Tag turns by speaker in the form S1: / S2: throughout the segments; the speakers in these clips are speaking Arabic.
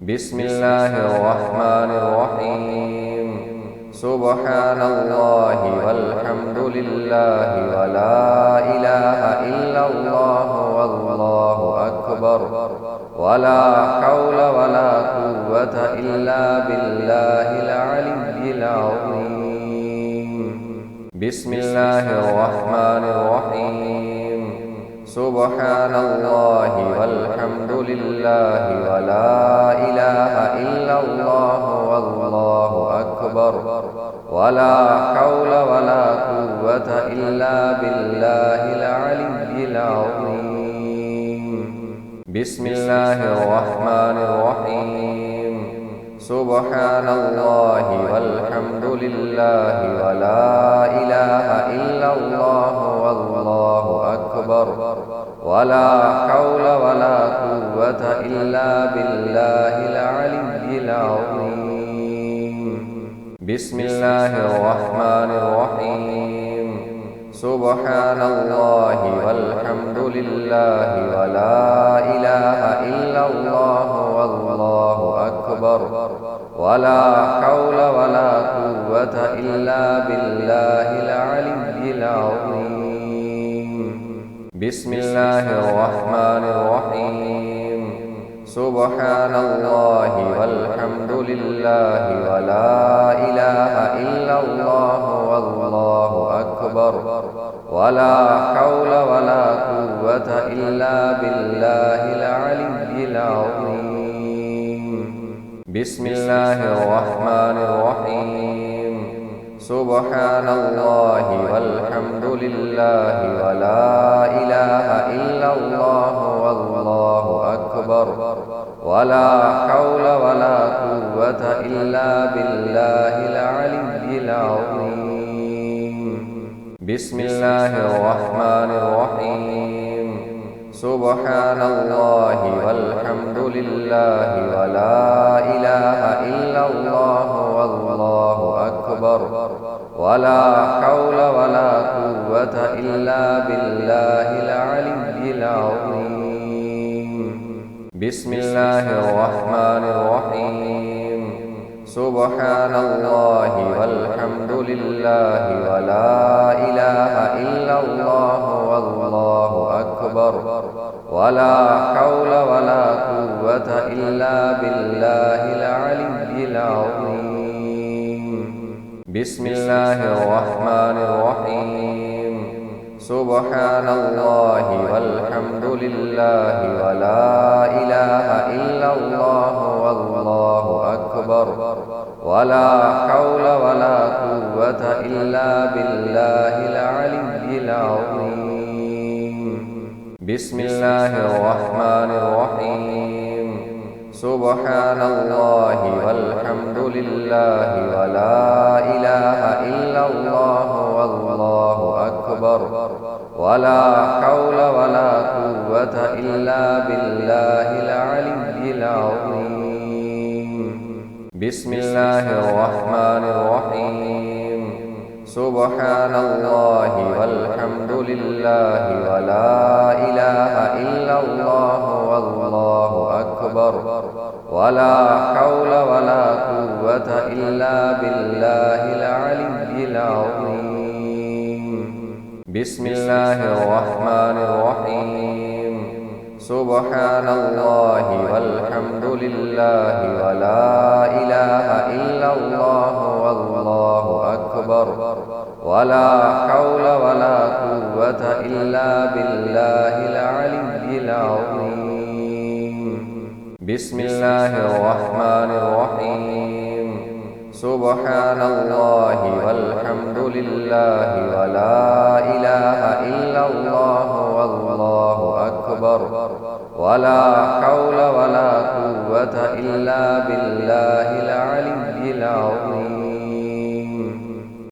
S1: بسم الله الرحمن الرحيم. سبحان الله والحمد لله ولا إله إلا الله والله أكبر، ولا حول ولا قوة إلا بالله العلي العظيم. بسم الله الرحمن الرحيم. سبحان الله والحمد لله ولا إله إلا الله والله أكبر، ولا حول ولا قوة إلا بالله العلي العظيم. بسم الله الرحمن الرحيم. سبحان الله والحمد لله ولا إله إلا الله والله أكبر، ولا حول ولا قوة إلا بالله العلي العظيم. بسم الله الرحمن الرحيم. سبحان الله والحمد لله ولا إله إلا الله والله أكبر، ولا حول ولا قوة إلا بالله العلي العظيم. بسم الله الرحمن الرحيم. سبحان الله والحمد لله ولا إله إلا الله والله أكبر، ولا حول ولا قوة إلا بالله العلي العظيم. بسم الله الرحمن الرحيم. سبحان الله والحمد لله ولا إله إلا الله والله أكبر، ولا حول ولا قوة إلا بالله العلي العظيم. بسم الله الرحمن الرحيم. سبحان الله والحمد لله ولا إله إلا الله والله أكبر، ولا حول ولا قوة إلا بالله العلي العظيم. بسم الله الرحمن الرحيم. سبحان الله والحمد لله ولا إله إلا الله والله أكبر، ولا حول ولا قوة إلا بالله العلي العظيم. بسم الله الرحمن الرحيم. سبحان الله والحمد لله ولا إله إلا الله والله أكبر، ولا حول ولا قوة إلا بالله العلي العظيم. بسم الله الرحمن الرحيم. سبحان الله والحمد لله ولا إله إلا الله والله أكبر، ولا حول ولا قوة إلا بالله العلي العظيم. بسم الله الرحمن الرحيم. سبحان الله والحمد لله ولا إله إلا الله والله أكبر، ولا حول ولا قوة إلا بالله العلي العظيم. بسم الله الرحمن الرحيم. سبحان الله والحمد لله ولا إله إلا الله والله أكبر، ولا حول ولا قوة إلا بالله العلي العظيم. بسم الله الرحمن الرحيم. سبحان الله والحمد لله ولا إله إلا الله والله أكبر، ولا حول ولا قوة إلا بالله العلي العظيم.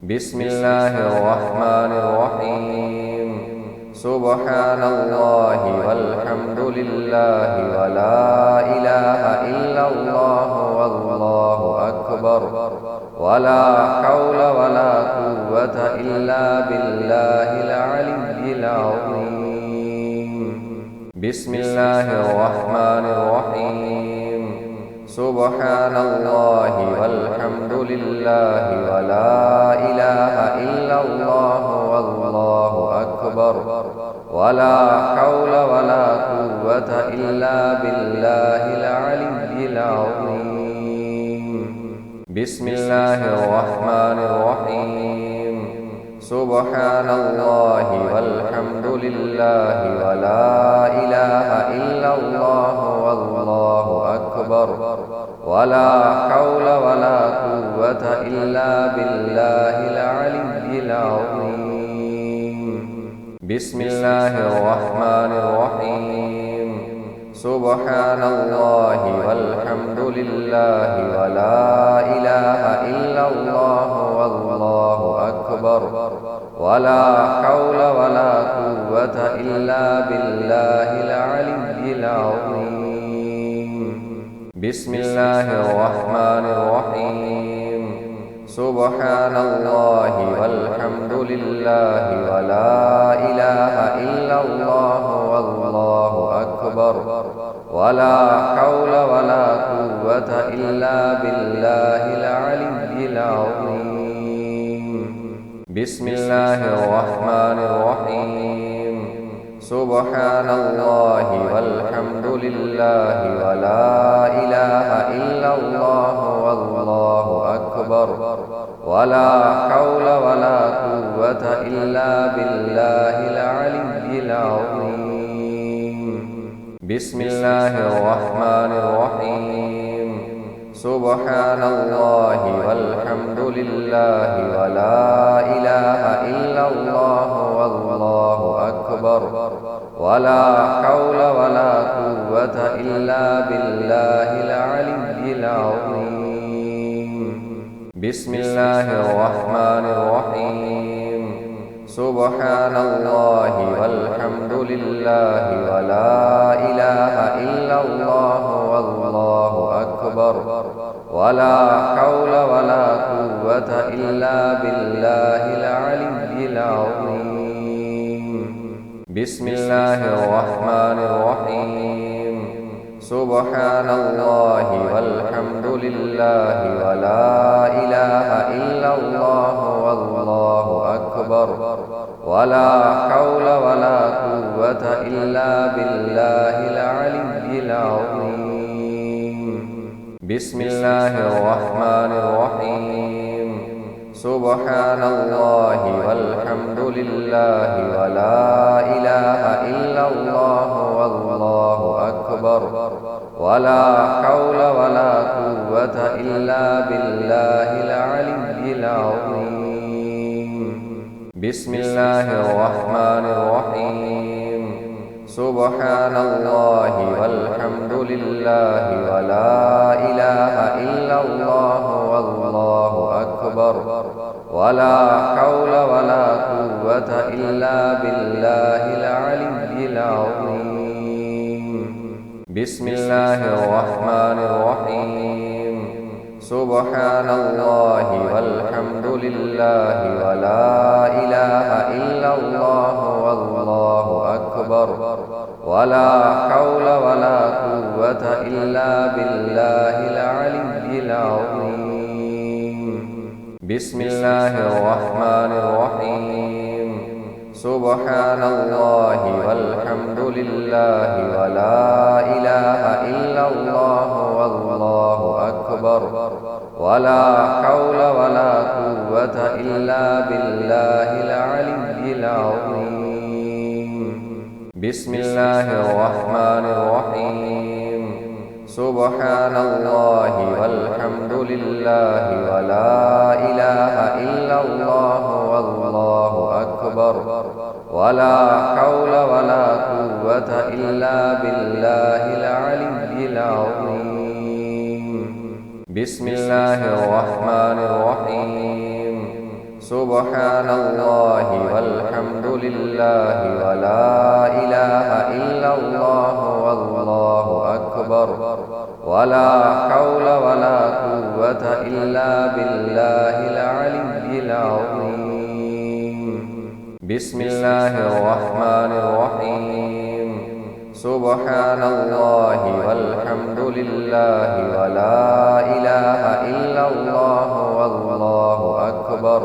S1: بسم الله الرحمن الرحيم. سبحان الله والحمد لله ولا إله إلا الله والله أكبر، ولا حول ولا قوة إلا بالله العلي العظيم. بسم الله الرحمن الرحيم. سبحان الله والحمد لله ولا إله إلا الله والله أكبر ولا حول ولا قوة إلا بالله العلي العظيم بسم الله الرحمن الرحيم سبحان الله والحمد لله ولا إله إلا الله والله أكبر ولا حول ولا قوة إلا بالله العلي العظيم بسم الله الرحمن الرحيم سبحان الله والحمد لله ولا إله إلا الله والله أكبر ولا حول ولا قوة إلا بالله العلي العظيم بسم الله الرحمن الرحيم سبحان الله والحمد لله ولا إله إلا الله والله أكبر ولا حول ولا قوة إلا بالله العلي العظيم بسم الله الرحمن الرحيم سبحان الله والحمد لله ولا إله إلا الله والله أكبر ولا حول ولا قوة إلا بالله العلي العظيم بسم الله الرحمن الرحيم سبحان الله والحمد لله ولا إله إلا الله والله أكبر ولا حول ولا قوة إلا بالله العلي العظيم بسم الله الرحمن الرحيم سبحان الله والحمد لله ولا إله إلا الله والله أكبر ولا حول ولا قوة إلا بالله العلي العظيم بسم الله الرحمن الرحيم سبحان الله والحمد لله ولا إله إلا الله والله أكبر ولا حول ولا قوة إلا بالله العلي العظيم بسم الله الرحمن الرحيم سبحان الله والحمد لله ولا إله إلا الله والله أكبر ولا حول ولا قوة إلا بالله العلي العظيم بسم الله الرحمن الرحيم سبحان الله والحمد لله ولا إله إلا الله والله أكبر ولا حول ولا قوة إلا بالله العلي العظيم بسم الله الرحمن الرحيم سبحان الله والحمد لله ولا إله إلا الله والله أكبر ولا حول ولا قوة إلا بالله العلي العظيم بسم الله الرحمن الرحيم سبحان الله والحمد لله ولا إله إلا الله والله أكبر ولا حول ولا قوة إلا بالله العلي العظيم بسم الله الرحمن الرحيم سبحان الله والحمد لله ولا إله إلا الله والله أكبر ولا حول ولا قوة إلا بالله العلي العظيم بسم الله الرحمن الرحيم سبحان الله والحمد لله ولا إله إلا الله والله أكبر ولا حول ولا قوة إلا بالله العلي العظيم بسم الله الرحمن الرحيم سبحان الله والحمد لله ولا إله إلا الله والله أكبر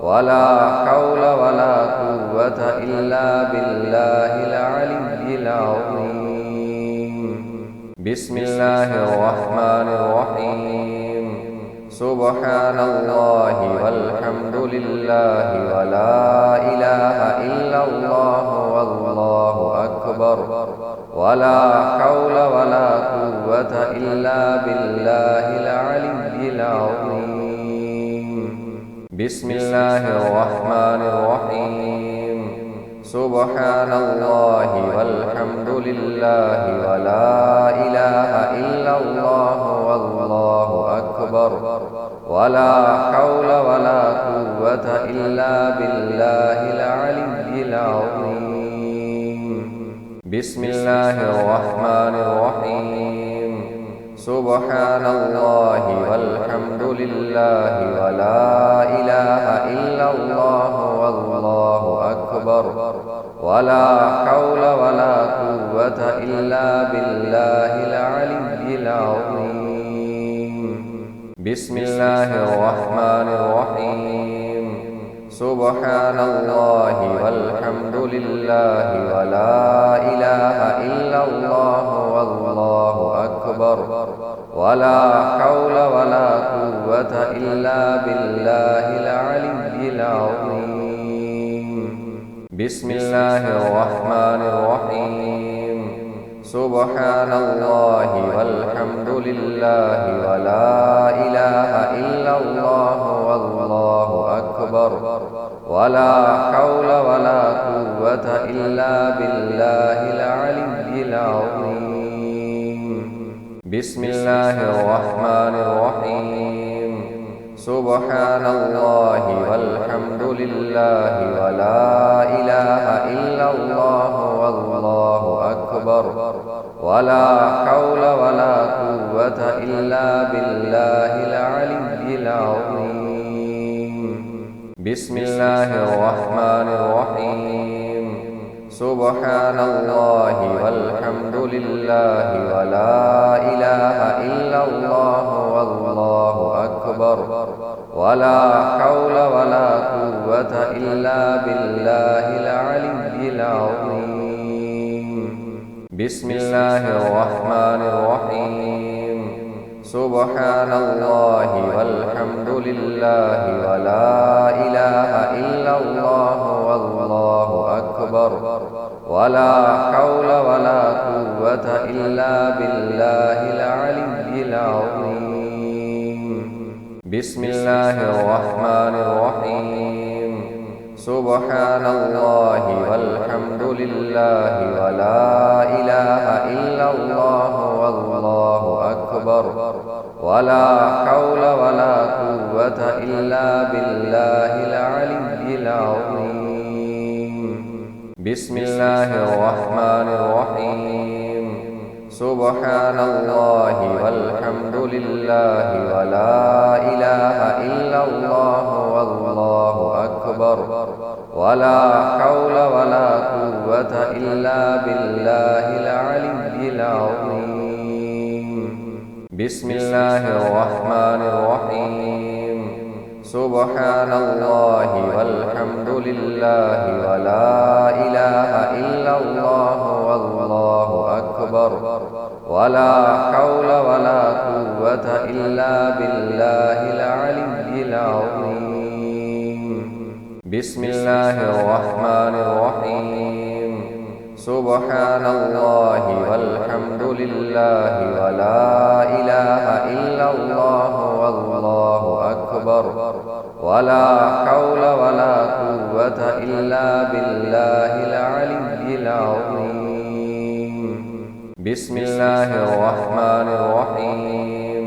S1: ولا حول ولا قوة إلا بالله العلي العظيم بسم الله الرحمن الرحيم سبحان الله والحمد لله ولا إله إلا الله والله أكبر ولا حول ولا قوة إلا بالله العلي العظيم بسم الله الرحمن الرحيم سبحان الله والحمد لله ولا إله إلا الله والله أكبر ولا حول ولا قوة إلا بالله العلي العظيم بسم الله الرحمن الرحيم سبحان الله والحمد لله ولا إله إلا الله والله أكبر ولا حول ولا قوة إلا بالله العلي العظيم بسم الله الرحمن الرحيم سبحان الله والحمد لله ولا إله إلا الله والله أكبر ولا حول ولا قوة إلا بالله العلي العظيم بسم الله الرحمن الرحيم سبحان الله والحمد لله ولا إله إلا الله والله أكبر ولا حول ولا قوة إلا بالله العلي العظيم بسم الله الرحمن الرحيم سبحان الله والحمد لله ولا إله إلا الله والله أكبر ولا حول ولا قوة إلا بالله العلي العظيم بسم الله الرحمن الرحيم سبحان الله والحمد لله ولا إله إلا الله والله أكبر ولا حول ولا قوة إلا بالله العلي العظيم بسم الله الرحمن الرحيم سبحان الله والحمد لله ولا إله إلا الله والله أكبر ولا حول ولا قوة إلا بالله العلي العظيم بسم الله الرحمن الرحيم سبحان الله والحمد لله ولا إله إلا الله والله أكبر ولا حول ولا قوة إلا بالله العلي العظيم بسم الله الرحمن الرحيم سبحان الله والحمد لله ولا إله إلا الله والله أكبر ولا حول ولا قوة إلا بالله العلي العظيم بسم الله الرحمن الرحيم سبحان الله والحمد لله ولا إله إلا الله والله أكبر ولا حول ولا قوة إلا بالله العلي العظيم بسم الله الرحمن الرحيم سبحان الله والحمد لله ولا إله إلا الله والله أكبر ولا حول ولا قوة إلا بالله العلي العظيم بسم الله الرحمن الرحيم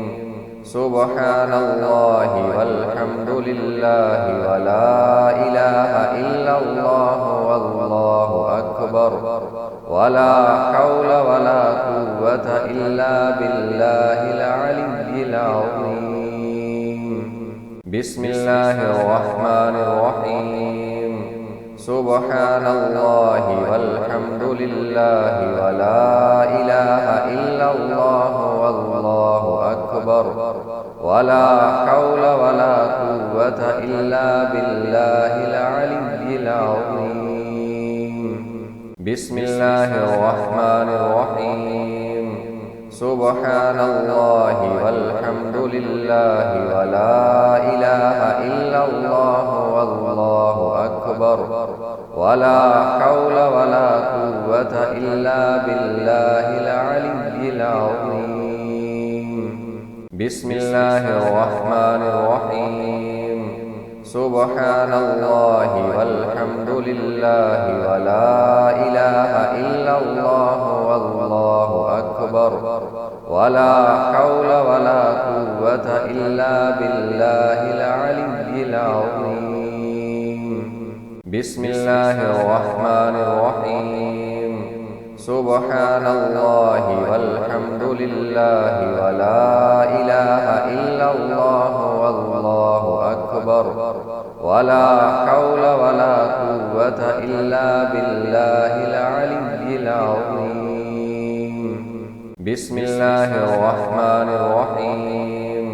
S1: سبحان الله والحمد لله ولا إله إلا الله والله أكبر ولا حول ولا قوة إلا بالله العلي العظيم بسم الله الرحمن الرحيم سبحان الله والحمد لله ولا إله إلا الله والله أكبر ولا حول ولا قوة إلا بالله العلي العظيم بسم الله الرحمن الرحيم سبحان الله والحمد لله ولا إله إلا الله والله أكبر ولا حول ولا قوة إلا بالله العلي العظيم بسم الله الرحمن الرحيم سبحان الله والحمد لله ولا إله إلا الله والله أكبر ولا حول ولا قوة إلا بالله العلي العظيم بسم الله الرحمن الرحيم سبحان الله والحمد لله ولا إله إلا الله والله أكبر ولا حول ولا قوة إلا بالله العلي العظيم بسم الله الرحمن الرحيم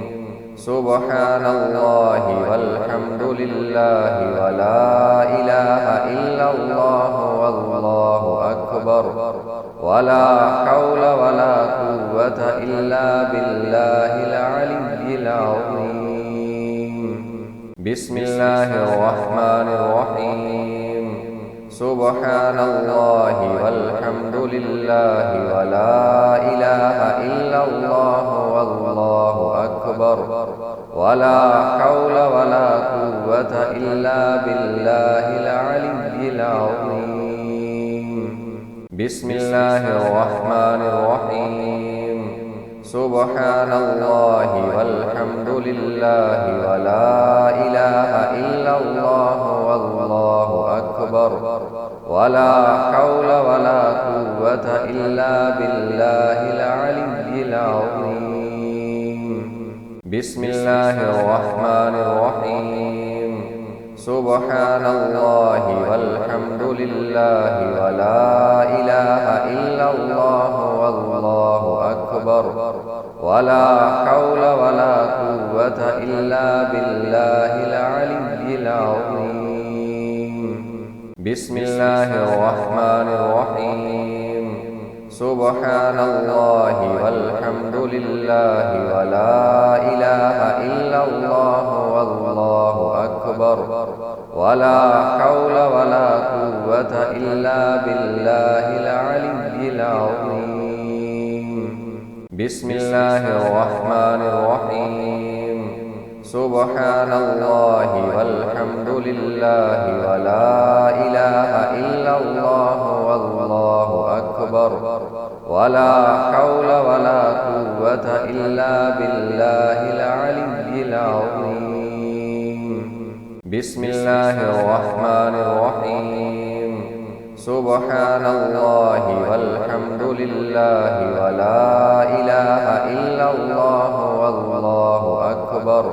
S1: سبحان الله والحمد لله ولا إله إلا الله والله أكبر ولا حول ولا قوة إلا بالله العلي العظيم بسم الله الرحمن الرحيم سبحان الله والحمد لله ولا إله إلا الله والله أكبر ولا حول ولا قوة إلا بالله العلي العظيم بسم الله الرحمن الرحيم سبحان الله والحمد لله ولا إله إلا الله والله أكبر ولا حول ولا قوة إلا بالله العلي العظيم بسم الله الرحمن الرحيم سبحان الله والحمد لله ولا إله إلا الله والله أكبر ولا حول ولا قوة إلا بالله العلي العظيم بسم الله الرحمن الرحيم سبحان الله والحمد لله ولا إله إلا الله والله أكبر ولا حول ولا قوة إلا بالله العلي العظيم بسم الله الرحمن الرحيم سبحان الله والحمد لله ولا إله إلا الله والله أكبر ولا حول ولا قوة إلا بالله العلي العظيم بسم الله الرحمن الرحيم سبحان الله والحمد لله ولا إله إلا الله والله أكبر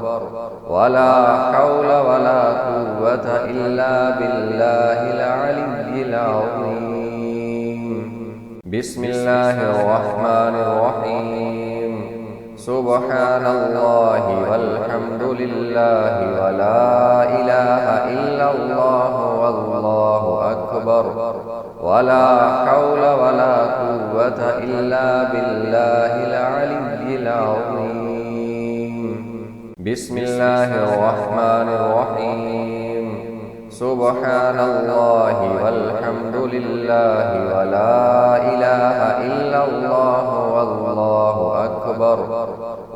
S1: ولا حول ولا قوة إلا بالله العلي العظيم بسم الله الرحمن الرحيم سبحان الله والحمد لله ولا إله إلا الله والله أكبر ولا حول ولا قوة إلا بالله العلي العظيم بسم الله الرحمن الرحيم سبحان الله والحمد لله ولا إله إلا الله والله أكبر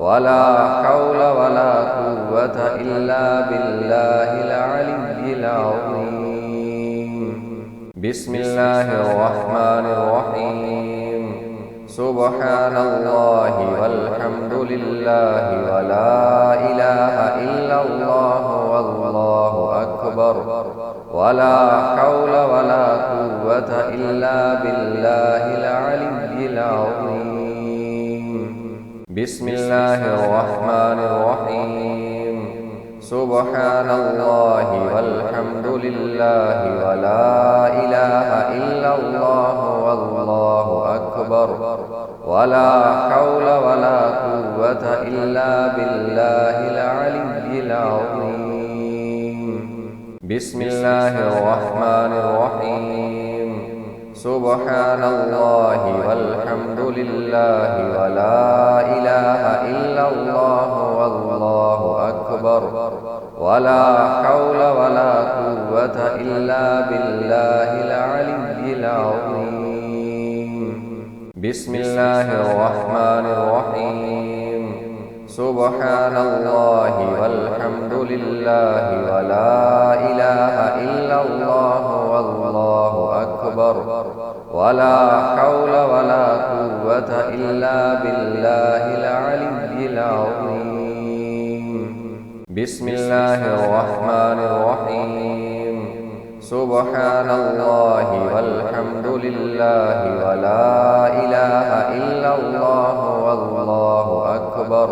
S1: ولا حول ولا قوة إلا بالله العلي العظيم بسم الله الرحمن الرحيم سبحان الله والحمد لله ولا إله إلا الله والله أكبر ولا حول ولا قوة إلا بالله العلي العظيم بسم الله الرحمن الرحيم سبحان الله والحمد لله ولا إله إلا الله والله أكبر ولا حول ولا قوة إلا بالله العلي العظيم. بسم الله الرحمن الرحيم. سبحان الله والحمد لله ولا إله إلا الله والله أكبر ولا حول ولا قوة إلا بالله العلي العظيم. بسم الله الرحمن الرحيم. سبحان الله والحمد لله ولا إله إلا الله والله أكبر ولا حول ولا قوة إلا بالله العلي العظيم. بسم الله الرحمن الرحيم. سبحان الله والحمد لله ولا إله إلا الله والله أكبر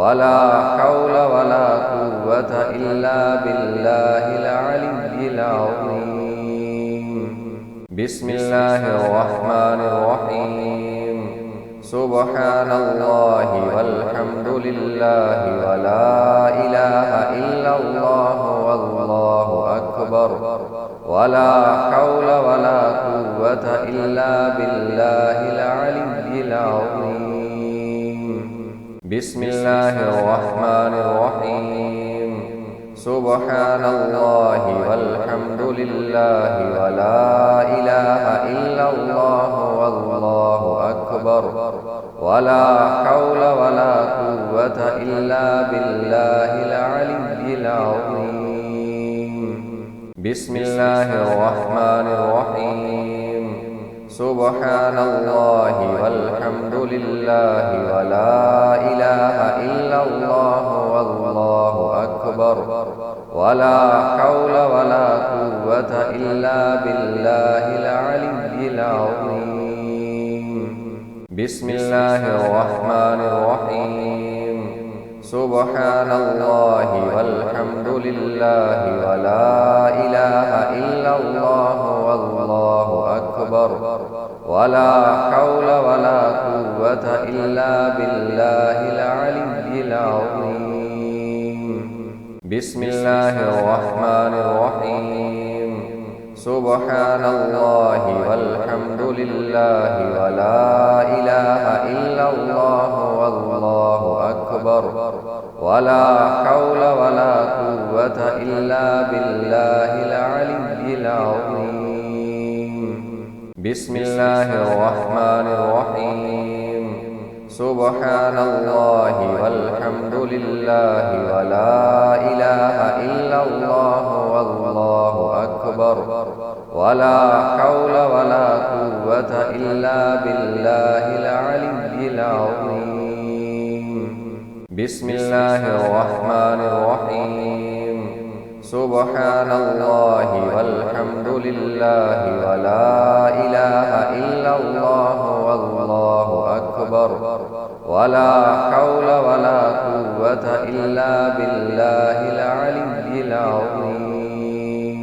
S1: ولا حول ولا قوة إلا بالله العلي العظيم. بسم الله الرحمن الرحيم. سبحان الله والحمد لله ولا إله إلا الله والله أكبر ولا حول ولا قوة إلا بالله العلي العظيم. بسم الله الرحمن الرحيم. سبحان الله والحمد لله ولا إله إلا الله والله أكبر ولا حول ولا قوة إلا بالله العلي العظيم. بسم الله الرحمن الرحيم. سبحان الله والحمد لله ولا إله إلا الله والله أكبر ولا حول ولا قوة إلا بالله العلي العظيم. بسم الله الرحمن الرحيم. سبحان الله والحمد لله ولا إله إلا الله والله أكبر ولا حول ولا قوة إلا بالله العلي العظيم. بسم الله الرحمن الرحيم. سبحان الله والحمد لله ولا إله إلا الله والله أكبر ولا حول ولا قوة إلا بالله العلي العظيم. بسم الله الرحمن الرحيم. سبحان الله والحمد لله ولا إله إلا الله والله أكبر ولا حول ولا قوة إلا بالله العلي العظيم. بسم الله الرحمن الرحيم. سبحان الله والحمد لله ولا إله إلا الله والله أكبر ولا حول ولا قوة إلا بالله العلي العظيم.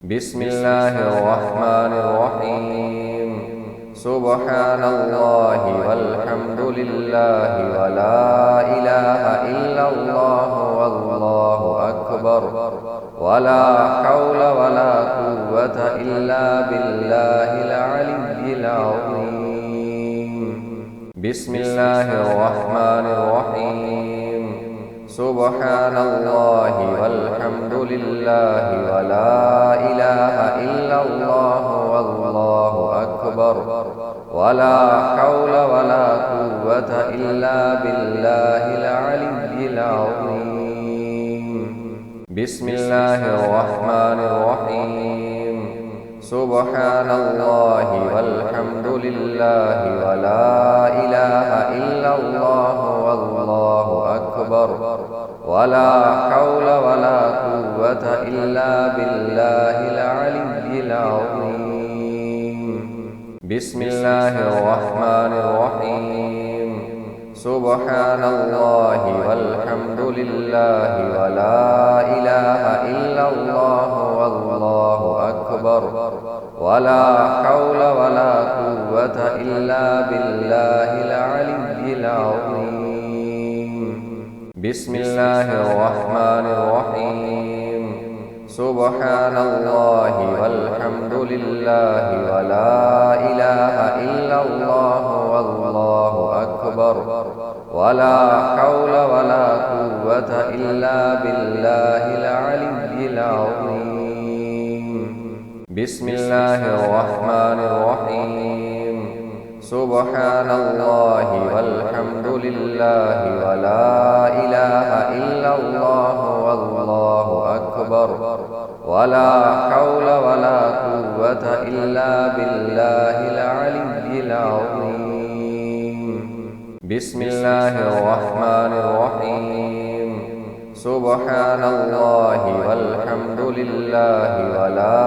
S1: بسم الله الرحمن الرحيم. سبحان الله والحمد لله ولا إله إلا الله والله أكبر ولا حول ولا قوة إلا بالله العلي العظيم. بسم الله الرحمن الرحيم. سبحان الله والحمد لله ولا إله إلا الله والله أكبر ولا حول ولا قوة إلا بالله العلي العظيم. بسم الله الرحمن الرحيم. سبحان الله والحمد لله ولا إله إلا الله والله أكبر ولا حول ولا قوة إلا بالله العلي العظيم. بسم الله الرحمن الرحيم. سبحان الله والحمد لله ولا إله إلا الله والله أكبر ولا حول ولا قوة إلا بالله العلي العظيم. بسم الله الرحمن الرحيم. سبحان الله والحمد لله ولا إله إلا الله والله أكبر ولا حول ولا قوة إلا بالله العلي العظيم. بسم الله الرحمن الرحيم. سبحان الله والحمد لله ولا إله إلا الله والله أكبر ولا حول ولا قوة إلا بالله العلي العظيم. بسم الله الرحمن الرحيم. سبحان الله والحمد لله ولا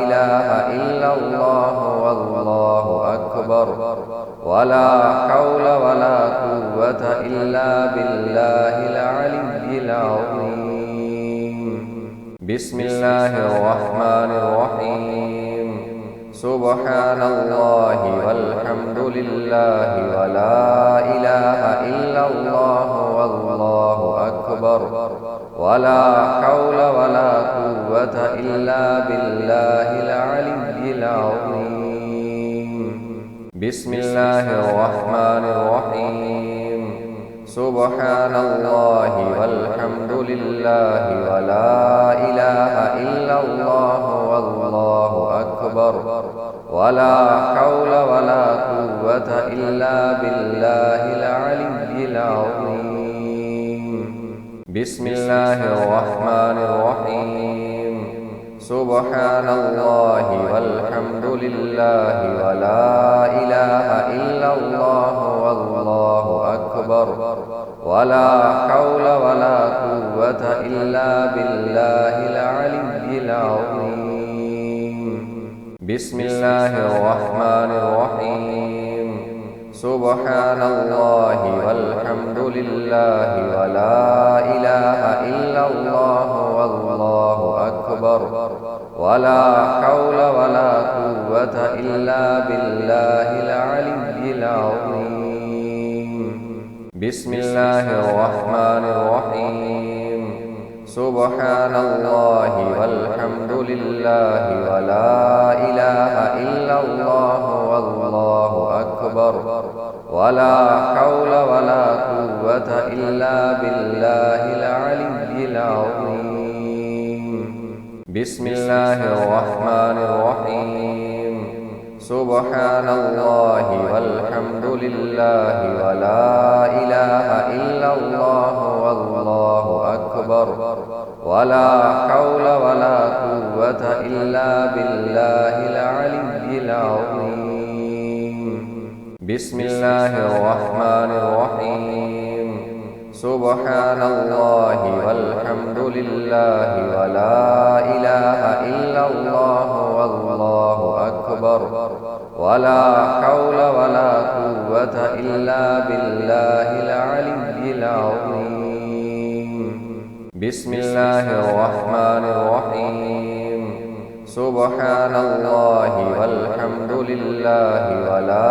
S1: إله إلا الله والله أكبر ولا حول ولا قوة إلا بالله العلي العظيم. بسم الله الرحمن الرحيم. سبحان الله والحمد لله ولا إله إلا الله والله أكبر ولا حول ولا قوة إلا بالله العلي العظيم. بسم الله الرحمن الرحيم. سبحان الله والحمد لله ولا إله إلا الله والله أكبر ولا حول ولا قوة إلا بالله العلي العظيم. بسم الله الرحمن الرحيم. سبحان الله والحمد لله ولا إله إلا الله والله أكبر ولا حول ولا قوة إلا بالله العلي العظيم. بسم الله الرحمن الرحيم. سبحان الله والحمد لله ولا إله إلا الله والله أكبر ولا حول ولا قوة إلا بالله العلي العظيم. بسم الله الرحمن الرحيم. سبحان الله والحمد لله ولا إله إلا الله والله أكبر ولا حول ولا قوة إلا بالله العلي العظيم. بسم الله الرحمن الرحيم. سبحان الله والحمد لله ولا إله إلا الله والله أكبر ولا حول ولا قوة إلا بالله العلي العظيم. بسم الله الرحمن الرحيم. سبحان الله والحمد لله ولا إله إلا الله والله أكبر ولا حول ولا قوة إلا بالله العلي العظيم. بسم الله الرحمن الرحيم. سبحان الله والحمد لله ولا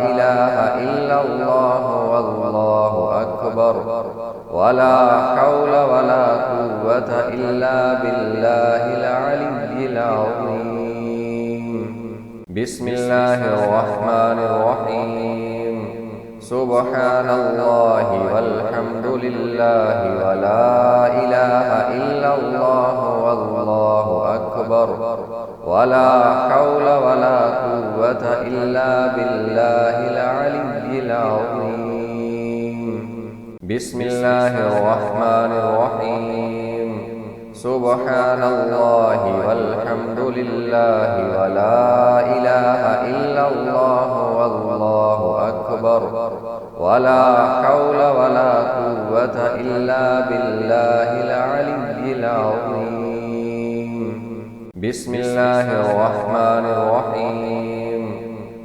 S1: إله إلا الله والله أكبر ولا حول ولا قوة إلا بالله العلي العظيم. بسم الله الرحمن الرحيم. سبحان الله والحمد لله ولا إله إلا الله والله أكبر ولا حول ولا قوة إلا بالله العلي العظيم. بسم الله الرحمن الرحيم. سبحان الله والحمد لله ولا إله إلا الله والله أكبر ولا حول ولا قوة إلا بالله العلي العظيم. بسم الله الرحمن الرحيم.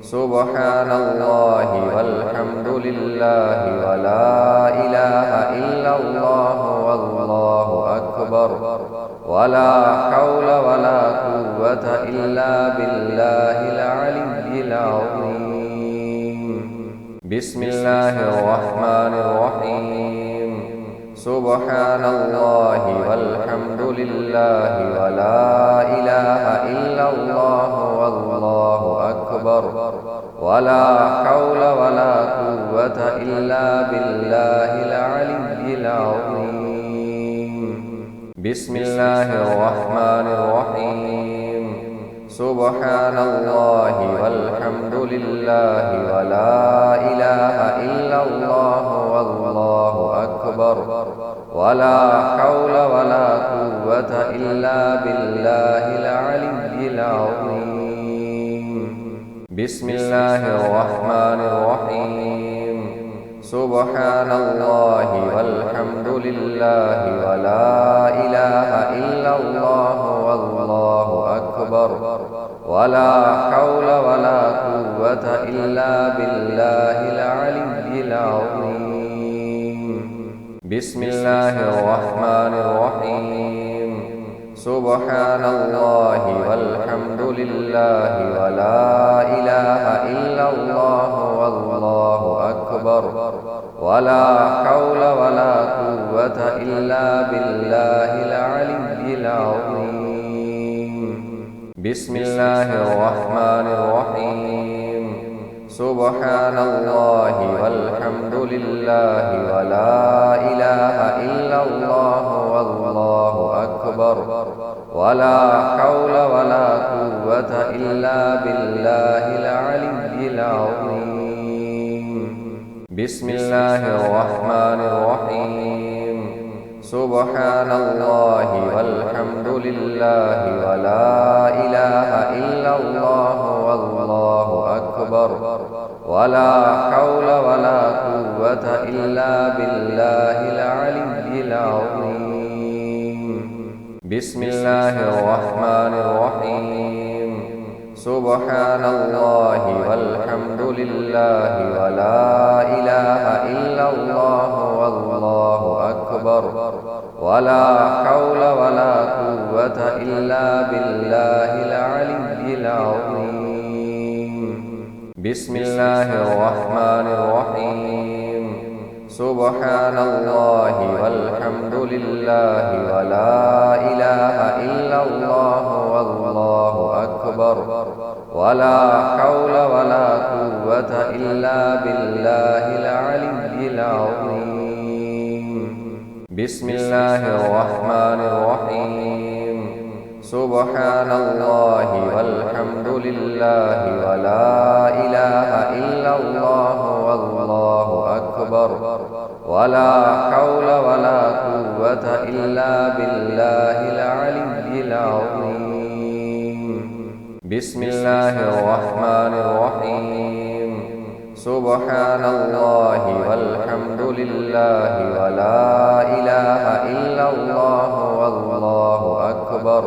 S1: سبحان الله والحمد لله ولا إله إلا الله أكبر ولا حول ولا قوة إلا بالله العلي العظيم. بسم الله الرحمن الرحيم. سبحان الله والحمد لله ولا إله إلا الله والله أكبر ولا حول ولا قوة إلا بالله العلي العظيم. بسم الله الرحمن الرحيم. سبحان الله والحمد لله ولا إله إلا الله والله أكبر ولا حول ولا قوة إلا بالله العلي العظيم. بسم الله الرحمن الرحيم. سبحان الله والحمد لله ولا إله إلا الله والله أكبر ولا حول ولا قوة إلا بالله العلي العظيم. بسم الله الرحمن الرحيم. سبحان الله والحمد لله ولا إله إلا الله والله أكبر ولا حول ولا قوة إلا بالله العلي العظيم. بسم الله الرحمن الرحيم. سبحان الله والحمد لله ولا إله إلا الله والله أكبر ولا حول ولا قوة إلا بالله العلي العظيم. بسم الله الرحمن الرحيم. سبحان الله والحمد لله ولا إله إلا الله والله أكبر ولا حول ولا قوة إلا بالله العلي العظيم. بسم الله الرحمن الرحيم. سبحان الله والحمد لله ولا إله إلا الله والله أكبر ولا حول ولا قوة إلا بالله العلي العظيم. بسم الله الرحمن الرحيم. سبحان الله والحمد لله ولا إله إلا الله والله أكبر ولا حول ولا قوة إلا بالله العلي العظيم. بسم الله الرحمن الرحيم. سبحان الله والحمد لله ولا إله إلا الله والله أكبر ولا حول ولا قوة إلا بالله العلي العظيم. بسم الله الرحمن الرحيم. سبحان الله والحمد لله ولا إله إلا الله والله أكبر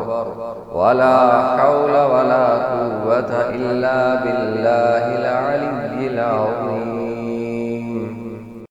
S1: ولا حول ولا قوة إلا بالله العلي العظيم.